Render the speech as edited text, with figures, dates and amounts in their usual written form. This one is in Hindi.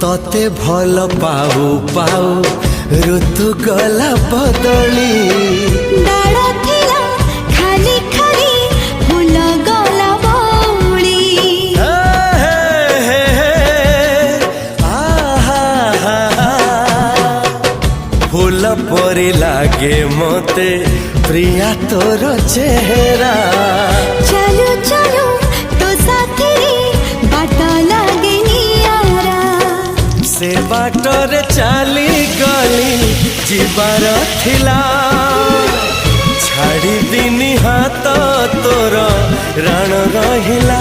तते भल पाऊ पाऊ ऋतु गला बदली डाळ थिला खाली खाली फूल गला बौली फूल परी लागे मते प्रिया तोर चेहरा चलो चलो तो साथी बाट लागे नियारा से बाटरे चली गली जीवार थिला छाड़ी दिनी हाथ तोर राण रहिला।